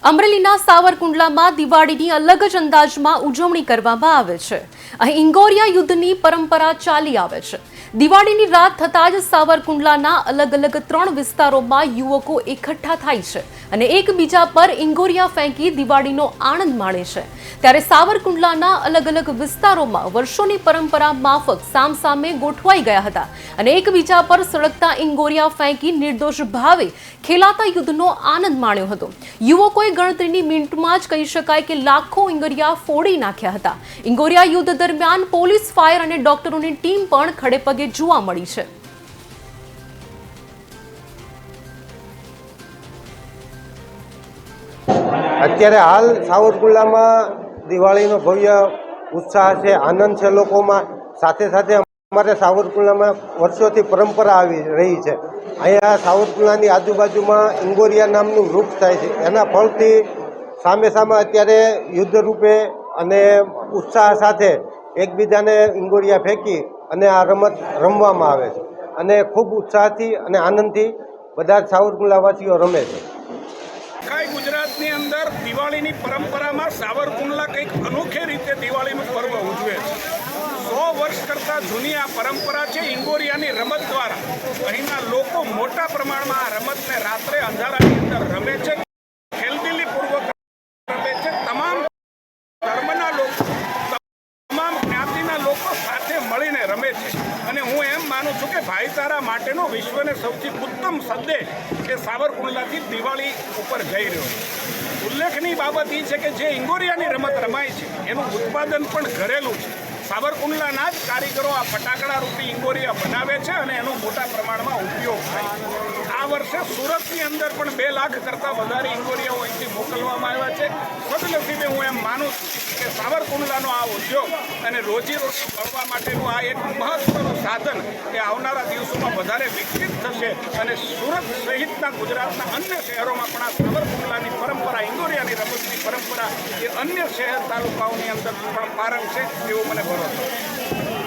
અમરેલીના સાવરકુંડલામાં દિવાળીની અલગ જ અંદાજમાં ઉજવણી કરવામાં આવે છે। અહીં ઇંગોરિયા યુદ્ધની પરંપરા ચાલી આવે છે। દિવાળીની રાત થતાં જ સાવરકુંડલાના અલગ અલગ 3 વિસ્તારોમાં યુવકો એકઠા થાય છે અને એકબીજા પર ઇંગોરિયા ફેંકી દિવાળીનો આનંદ માણે છે। ત્યારે સાવરકુંડલાના અલગ અલગ વિસ્તારોમાં વર્ષોની પરંપરા માફક સામસામે ગોઠવાઈ ગયા હતા અને એકબીજા પર સળગતા ઇંગોરિયા ફેંકી નિર્દોષ ભાવે ખેલાતા યુદ્ધનો આનંદ માણ્યો હતો। યુવકોએ ગણતરીની મિનિટમાં જ કહી શકાય કે લાખો ઇંગોરિયા ફોડી નાખ્યા હતા। ઇંગોરિયા યુદ્ધ દરમિયાન પોલીસ, ફાયર અને ડોક્ટરોની ટીમ પણ ખડેપગે જોવા મળી છે। અત્યારે હાલ સાવરકુંડલામાં દિવાળીનો ભવ્ય ઉત્સાહ છે, આનંદ છે લોકોમાં। સાથે સાથે અમારે સાવરકુંડલામાં વર્ષોથી પરંપરા આવી રહી છે। અહીંયા સાવરકુંડલાની આજુબાજુમાં ઇંગોરિયા નામનું વૃક્ષ થાય છે, એના ફળથી સામે સામે અત્યારે યુદ્ધ રૂપે અને ઉત્સાહ સાથે એકબીજાને ઇંગોરિયા ફેંકી અને આ રમત રમવામાં આવે છે અને ખૂબ ઉત્સાહથી અને આનંદથી બધા સાવરકુંડલાવાસીઓ રમે છે। ગુજરાતની અંદર દિવાળીની પરંપરામાં સાવરકુંડલા કંઈક અનોખી રીતે દિવાળીનું પર્વ ઉજવે છે। 100 વર્ષ કરતાં જૂની આ પરંપરા છે ઇંગોરિયાની રમત દ્વારા। અહીંના લોકો મોટા પ્રમાણમાં આ રમતને રાત્રે અંધારાની અંદર રમે છે, ખેલદિલીપૂર્વક રમે છે। તમામ ધર્મના લોકો, તમામ જ્ઞાતિના લોકો સાથે મળીને રમે છે અને હું એમ માનું છું કે ભાઈચારા માટેનો વિશ્વને સૌથી ઉત્તમ સંદેશ એ સાવરકુંડલાથી દિવાળી ઉપર જઈ રહ્યો છે। ઉલ્લેખની બાબત એ છે કે જે ઇંગોરિયાની રમત રમાય છે એનું ઉત્પાદન પણ ઘરેલું છે। સાવરકુંડલાના જ કારીગરો આ ફટાકડા રૂપી ઇંગોરિયા બનાવે છે અને એનો મોટા પ્રમાણમાં ઉપયોગ થાય છે। આ વર્ષે સુરતની અંદર પણ 2 લાખ કરતાં વધારે ઇંગોરિયાઓ અહીંથી મોકલવામાં આવ્યા છે। સદનસીબે હું એમ માનું છું કે સાવરકુંડલાનો આ ઉદ્યોગ અને રોજીરોટી મળવા માટેનું આ એક મહત્વનું સાધન એ આવનારા દિવસોમાં વધારે વિકસિત થશે અને સુરત સહિતના ગુજરાતના અન્ય શહેરોમાં પણ આ સાવરકુંડલાની પરંપરા, ઇંગોરિયાની રમતની પરંપરા એ અન્ય શહેર તાલુકાઓની અંદર પણ પારંગ છે એવો મને ભરોસો છે।